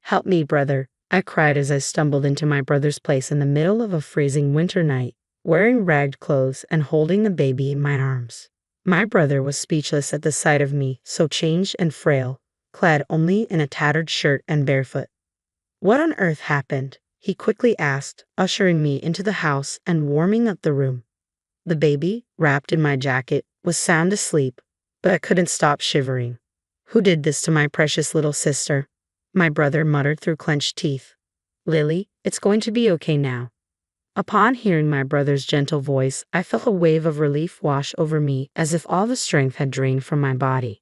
"Help me, brother," I cried as I stumbled into my brother's place in the middle of a freezing winter night, wearing ragged clothes and holding a baby in my arms. My brother was speechless at the sight of me, so changed and frail, clad only in a tattered shirt and barefoot. "What on earth happened?" he quickly asked, ushering me into the house and warming up the room. The baby, wrapped in my jacket, was sound asleep, but I couldn't stop shivering. "Who did this to my precious little sister?" my brother muttered through clenched teeth. "Lily, it's going to be okay now." Upon hearing my brother's gentle voice, I felt a wave of relief wash over me as if all the strength had drained from my body.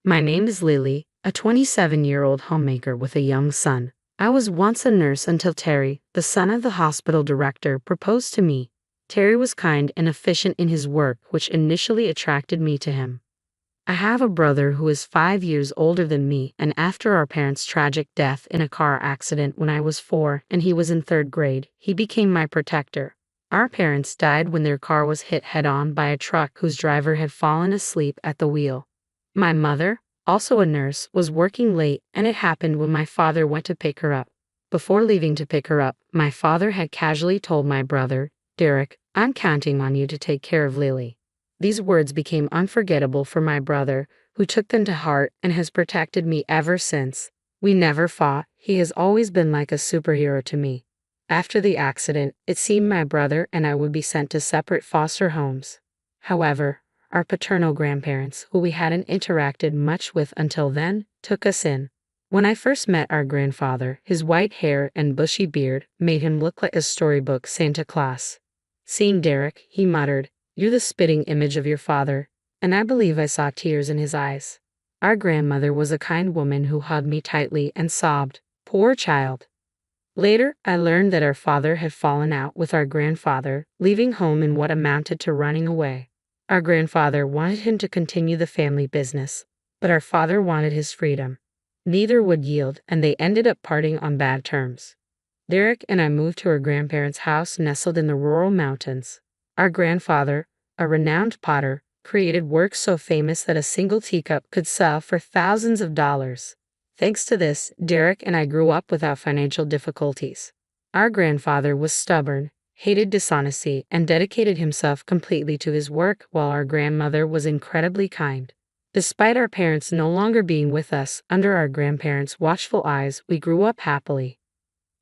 "My name is Lily, a 27-year-old homemaker with a young son. I was once a nurse until Terry, the son of the hospital director, proposed to me. Terry was kind and efficient in his work, which initially attracted me to him. I have a brother who is 5 years older than me, and after our parents' tragic death in a car accident when I was 4 and he was in 3rd grade, he became my protector. Our parents died when their car was hit head-on by a truck whose driver had fallen asleep at the wheel. My mother, also a nurse, was working late, and it happened when my father went to pick her up. Before leaving to pick her up, my father had casually told my brother, "Derek, I'm counting on you to take care of Lily." These words became unforgettable for my brother, who took them to heart and has protected me ever since. We never fought. He has always been like a superhero to me. After the accident, it seemed my brother and I would be sent to separate foster homes. However, our paternal grandparents, who we hadn't interacted much with until then, took us in. When I first met our grandfather, his white hair and bushy beard made him look like a storybook Santa Claus. Seeing Derek, he muttered, "You're the spitting image of your father," and I believe I saw tears in his eyes. Our grandmother was a kind woman who hugged me tightly and sobbed, "Poor child." Later, I learned that our father had fallen out with our grandfather, leaving home in what amounted to running away. Our grandfather wanted him to continue the family business, but our father wanted his freedom. Neither would yield, and they ended up parting on bad terms. Derek and I moved to our grandparents' house nestled in the rural mountains. Our grandfather, a renowned potter, created works so famous that a single teacup could sell for thousands of dollars. Thanks to this, Derek and I grew up without financial difficulties. Our grandfather was stubborn, hated dishonesty, and dedicated himself completely to his work, while our grandmother was incredibly kind. Despite our parents no longer being with us, under our grandparents' watchful eyes, we grew up happily.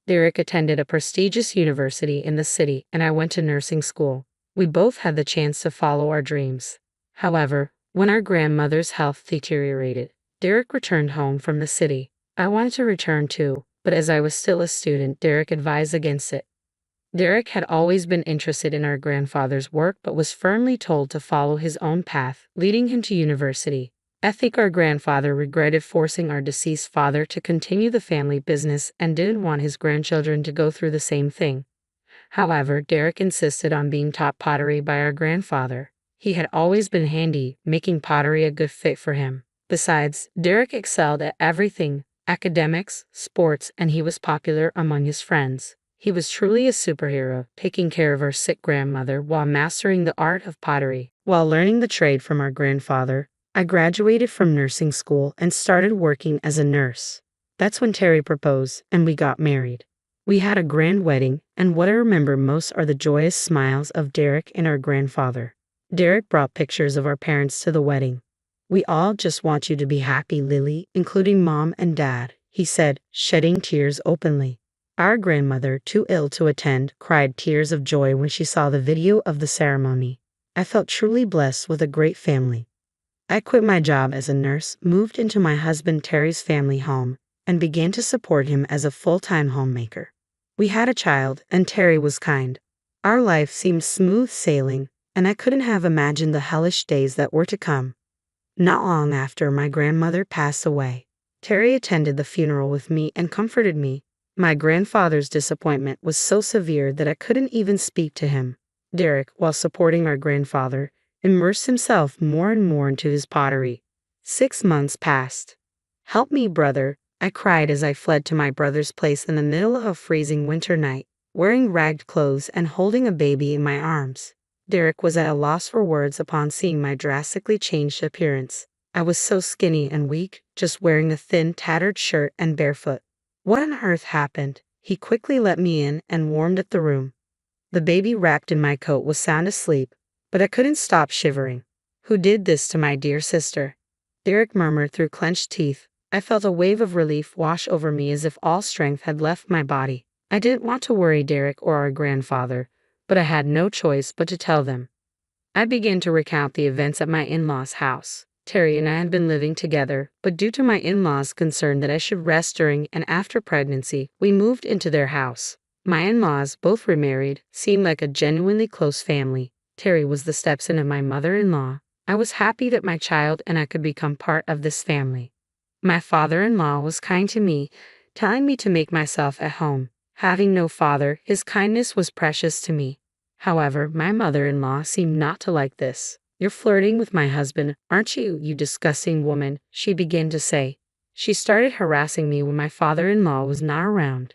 Derek attended a prestigious university in the city, and I went to nursing school. We both had the chance to follow our dreams. However, when our grandmother's health deteriorated, Derek returned home from the city. I wanted to return too, but as I was still a student, Derek advised against it. Derek had always been interested in our grandfather's work but was firmly told to follow his own path, leading him to university. I think our grandfather regretted forcing our deceased father to continue the family business and didn't want his grandchildren to go through the same thing. However, Derek insisted on being taught pottery by our grandfather. He had always been handy, making pottery a good fit for him. Besides, Derek excelled at everything: academics, sports, and he was popular among his friends. He was truly a superhero, taking care of our sick grandmother while mastering the art of pottery. While learning the trade from our grandfather, I graduated from nursing school and started working as a nurse. That's when Terry proposed, and we got married. We had a grand wedding, and what I remember most are the joyous smiles of Derek and our grandfather. Derek brought pictures of our parents to the wedding. "We all just want you to be happy, Lily, including Mom and Dad," he said, shedding tears openly. Our grandmother, too ill to attend, cried tears of joy when she saw the video of the ceremony. I felt truly blessed with a great family. I quit my job as a nurse, moved into my husband Terry's family home, and began to support him as a full-time homemaker. We had a child, and Terry was kind. Our life seemed smooth sailing, and I couldn't have imagined the hellish days that were to come. Not long after my grandmother passed away, Terry attended the funeral with me and comforted me. My grandfather's disappointment was so severe that I couldn't even speak to him. Derek, while supporting our grandfather, immersed himself more and more into his pottery. 6 months passed. "Help me, brother," I cried as I fled to my brother's place in the middle of a freezing winter night, wearing ragged clothes and holding a baby in my arms. Derek was at a loss for words upon seeing my drastically changed appearance. I was so skinny and weak, just wearing a thin, tattered shirt and barefoot. What on earth happened? He quickly let me in and warmed up the room. The baby wrapped in my coat was sound asleep, but I couldn't stop shivering. Who did this to my dear sister? Derek murmured through clenched teeth. I felt a wave of relief wash over me as if all strength had left my body. I didn't want to worry Derek or our grandfather, but I had no choice but to tell them. I began to recount the events at my in-laws' house. Terry and I had been living together, but due to my in-laws' concern that I should rest during and after pregnancy, we moved into their house. My in-laws, both remarried, seemed like a genuinely close family. Terry was the stepson of my mother-in-law. I was happy that my child and I could become part of this family. My father-in-law was kind to me, telling me to make myself at home. Having no father, his kindness was precious to me. However, my mother-in-law seemed not to like this. "You're flirting with my husband, aren't you, you disgusting woman?" she began to say. She started harassing me when my father-in-law was not around.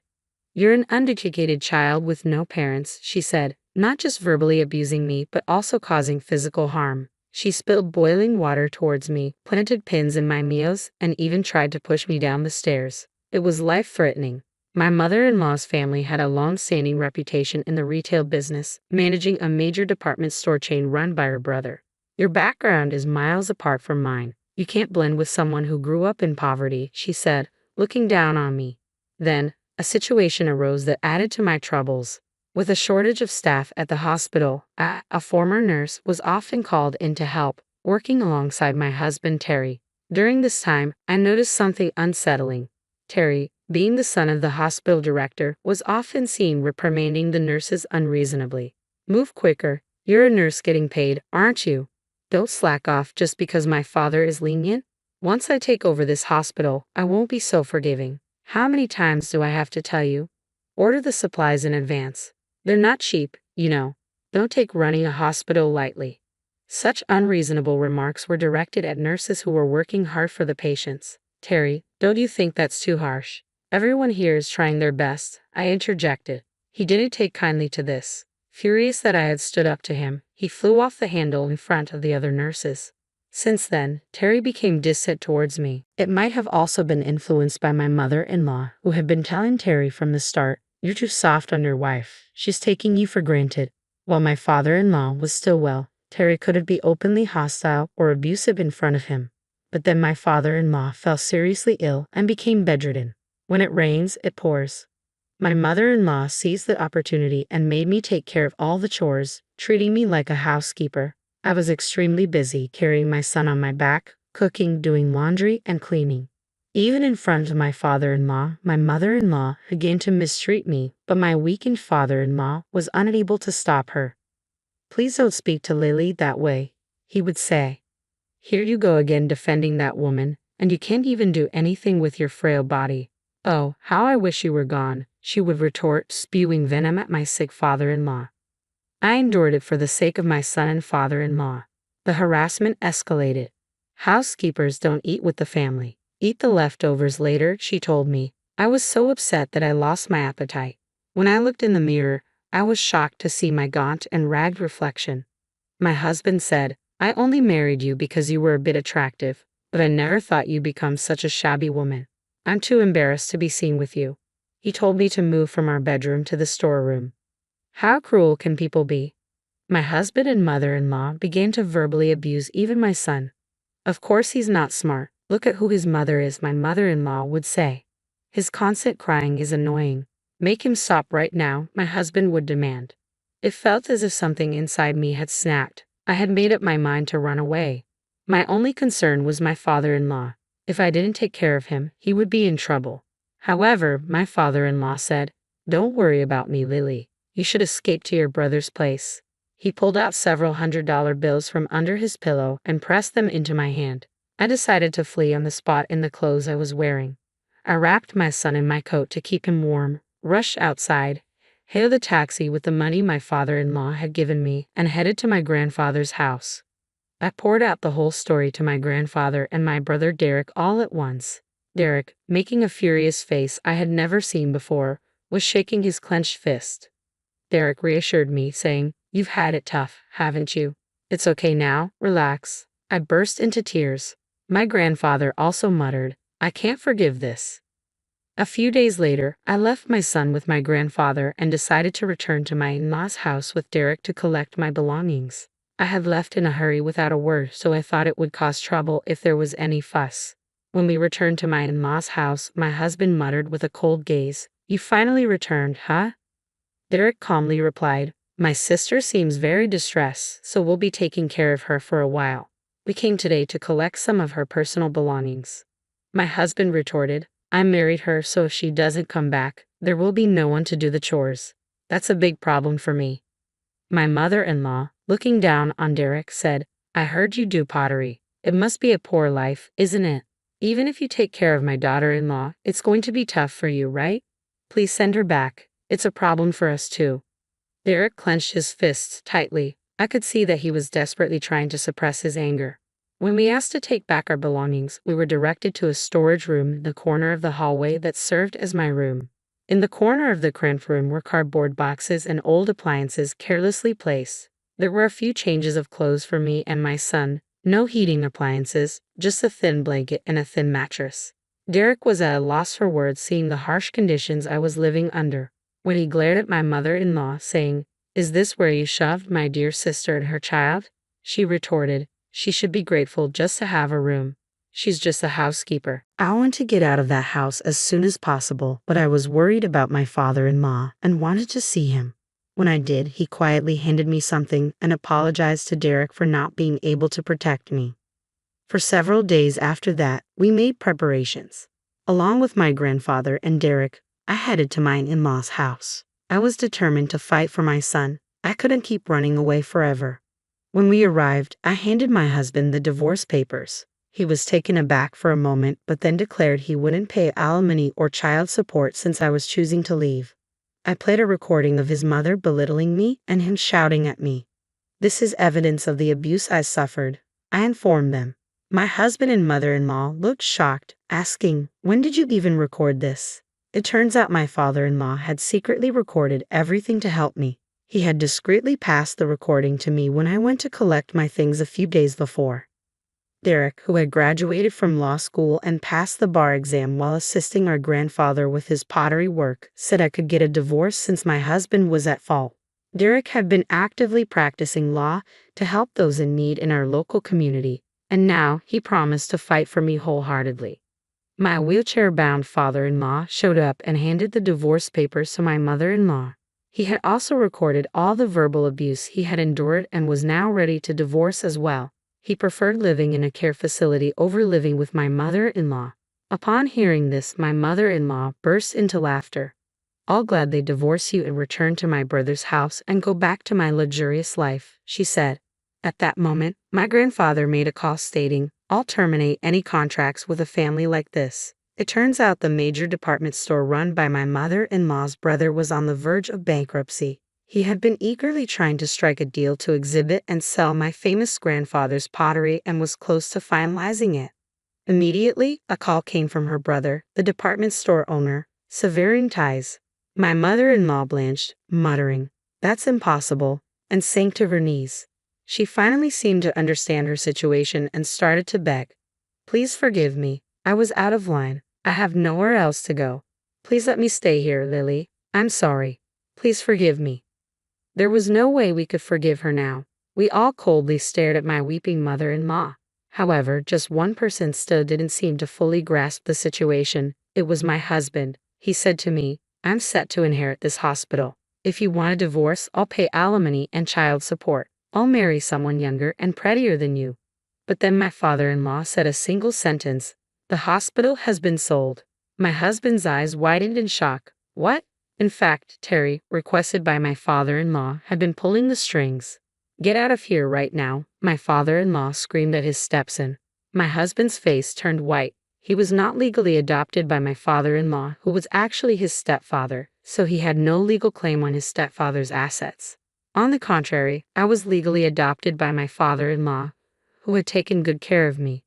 "You're an uneducated child with no parents," she said, not just verbally abusing me but also causing physical harm. She spilled boiling water towards me, planted pins in my meals, and even tried to push me down the stairs. It was life-threatening. My mother-in-law's family had a long-standing reputation in the retail business, managing a major department store chain run by her brother. "Your background is miles apart from mine. You can't blend with someone who grew up in poverty," she said, looking down on me. Then, a situation arose that added to my troubles. With a shortage of staff at the hospital, a former nurse was often called in to help, working alongside my husband Terry. During this time, I noticed something unsettling. Terry, being the son of the hospital director, was often seen reprimanding the nurses unreasonably. "Move quicker, you're a nurse getting paid, aren't you? Don't slack off just because my father is lenient. Once I take over this hospital, I won't be so forgiving. How many times do I have to tell you? Order the supplies in advance. They're not cheap, you know. Don't take running a hospital lightly." Such unreasonable remarks were directed at nurses who were working hard for the patients. "Terry, don't you think that's too harsh? Everyone here is trying their best," I interjected. He didn't take kindly to this. Furious that I had stood up to him, he flew off the handle in front of the other nurses. Since then, Terry became distant towards me. It might have also been influenced by my mother-in-law, who had been telling Terry from the start, "You're too soft on your wife. She's taking you for granted." While my father-in-law was still well, Terry couldn't be openly hostile or abusive in front of him. But then my father-in-law fell seriously ill and became bedridden. When it rains, it pours. My mother-in-law seized the opportunity and made me take care of all the chores, treating me like a housekeeper. I was extremely busy carrying my son on my back, cooking, doing laundry, and cleaning. Even in front of my father-in-law, my mother-in-law began to mistreat me, but my weakened father-in-law was unable to stop her. "Please don't speak to Lily that way," he would say. "Here you go again defending that woman, and you can't even do anything with your frail body." "Oh, how I wish you were gone," she would retort, spewing venom at my sick father-in-law. I endured it for the sake of my son and father-in-law. The harassment escalated. "Housekeepers don't eat with the family. Eat the leftovers later," she told me. I was so upset that I lost my appetite. When I looked in the mirror, I was shocked to see my gaunt and ragged reflection. My husband said, "I only married you because you were a bit attractive, but I never thought you'd become such a shabby woman. I'm too embarrassed to be seen with you." He told me to move from our bedroom to the storeroom. How cruel can people be? My husband and mother-in-law began to verbally abuse even my son. "Of course he's not smart. Look at who his mother is," my mother-in-law would say. "His constant crying is annoying. Make him stop right now," my husband would demand. It felt as if something inside me had snapped. I had made up my mind to run away. My only concern was my father-in-law. If I didn't take care of him, he would be in trouble. However, my father-in-law said, "Don't worry about me, Lily. You should escape to your brother's place." He pulled out several $100 bills from under his pillow and pressed them into my hand. I decided to flee on the spot in the clothes I was wearing. I wrapped my son in my coat to keep him warm, rushed outside, hailed a taxi with the money my father-in-law had given me, and headed to my grandfather's house. I poured out the whole story to my grandfather and my brother Derek all at once. Derek, making a furious face I had never seen before, was shaking his clenched fist. Derek reassured me, saying, "You've had it tough, haven't you? It's okay now, relax." I burst into tears. My grandfather also muttered, "I can't forgive this." A few days later, I left my son with my grandfather and decided to return to my in-laws' house with Derek to collect my belongings. I had left in a hurry without a word, so I thought it would cause trouble if there was any fuss. When we returned to my in-laws' house, my husband muttered with a cold gaze, "You finally returned, huh?" Derek calmly replied, "My sister seems very distressed, so we'll be taking care of her for a while. We came today to collect some of her personal belongings." My husband retorted, "I married her, so if she doesn't come back, there will be no one to do the chores. That's a big problem for me." My mother-in-law, looking down on Derek, said, "I heard you do pottery. It must be a poor life, isn't it? Even if you take care of my daughter-in-law, it's going to be tough for you, right? Please send her back. It's a problem for us too." Derek clenched his fists tightly. I could see that he was desperately trying to suppress his anger. When we asked to take back our belongings, we were directed to a storage room in the corner of the hallway that served as my room. In the corner of the cramped room were cardboard boxes and old appliances carelessly placed. There were a few changes of clothes for me and my son, no heating appliances, just a thin blanket and a thin mattress. Derek was at a loss for words, seeing the harsh conditions I was living under. When he glared at my mother-in-law, saying, "Is this where you shoved my dear sister and her child?" she retorted, "She should be grateful just to have a room. She's just a housekeeper." I wanted to get out of that house as soon as possible, but I was worried about my father-in-law and wanted to see him. When I did, he quietly handed me something and apologized to Derek for not being able to protect me. For several days after that, we made preparations. Along with my grandfather and Derek, I headed to my in-laws' house. I was determined to fight for my son. I couldn't keep running away forever. When we arrived, I handed my husband the divorce papers. He was taken aback for a moment, but then declared he wouldn't pay alimony or child support since I was choosing to leave. I played a recording of his mother belittling me and him shouting at me. "This is evidence of the abuse I suffered," I informed them. My husband and mother-in-law looked shocked, asking, "When did you even record this?" It turns out my father-in-law had secretly recorded everything to help me. He had discreetly passed the recording to me when I went to collect my things a few days before. Derek, who had graduated from law school and passed the bar exam while assisting our grandfather with his pottery work, said I could get a divorce since my husband was at fault. Derek had been actively practicing law to help those in need in our local community, and now he promised to fight for me wholeheartedly. My wheelchair-bound father-in-law showed up and handed the divorce papers to my mother-in-law. He had also recorded all the verbal abuse he had endured and was now ready to divorce as well. He preferred living in a care facility over living with my mother-in-law. Upon hearing this, my mother-in-law burst into laughter. "I'll gladly divorce you and return to my brother's house and go back to my luxurious life," she said. At that moment, my grandfather made a call stating, "I'll terminate any contracts with a family like this." It turns out the major department store run by my mother-in-law's brother was on the verge of bankruptcy. He had been eagerly trying to strike a deal to exhibit and sell my famous grandfather's pottery and was close to finalizing it. Immediately, a call came from her brother, the department store owner, severing ties. My mother-in-law blanched, muttering, "That's impossible," and sank to her knees. She finally seemed to understand her situation and started to beg. "Please forgive me. I was out of line. I have nowhere else to go. Please let me stay here, Lily. I'm sorry. Please forgive me." There was no way we could forgive her now. We all coldly stared at my weeping mother-in-law. However, just one person still didn't seem to fully grasp the situation. It was my husband. He said to me, "I'm set to inherit this hospital. If you want a divorce, I'll pay alimony and child support. I'll marry someone younger and prettier than you." But then my father-in-law said a single sentence, "The hospital has been sold." My husband's eyes widened in shock. What? In fact, Terry, requested by my father-in-law, had been pulling the strings. "Get out of here right now," my father-in-law screamed at his stepson. My husband's face turned white. He was not legally adopted by my father-in-law, who was actually his stepfather, so he had no legal claim on his stepfather's assets. On the contrary, I was legally adopted by my father-in-law, who had taken good care of me.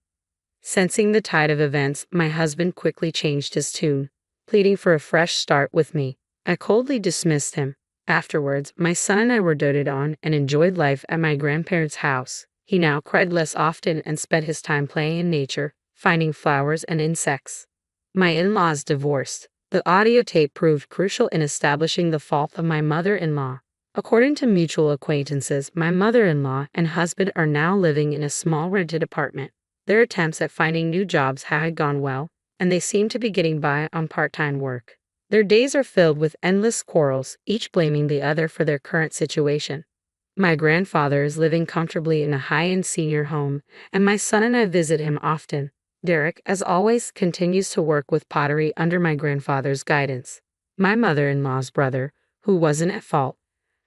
Sensing the tide of events, my husband quickly changed his tune, pleading for a fresh start with me. I coldly dismissed him. Afterwards, my son and I were doted on and enjoyed life at my grandparents' house. He now cried less often and spent his time playing in nature, finding flowers and insects. My in-laws divorced. The audio tape proved crucial in establishing the fault of my mother-in-law. According to mutual acquaintances, my mother-in-law and husband are now living in a small rented apartment. Their attempts at finding new jobs had gone well, and they seem to be getting by on part-time work. Their days are filled with endless quarrels, each blaming the other for their current situation. My grandfather is living comfortably in a high-end senior home, and my son and I visit him often. Derek, as always, continues to work with pottery under my grandfather's guidance. My mother-in-law's brother, who wasn't at fault,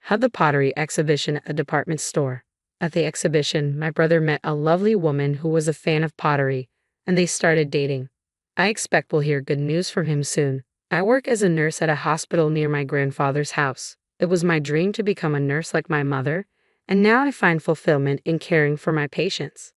had the pottery exhibition at a department store. At the exhibition, my brother met a lovely woman who was a fan of pottery, and they started dating. I expect we'll hear good news from him soon. I work as a nurse at a hospital near my grandfather's house. It was my dream to become a nurse like my mother, and now I find fulfillment in caring for my patients.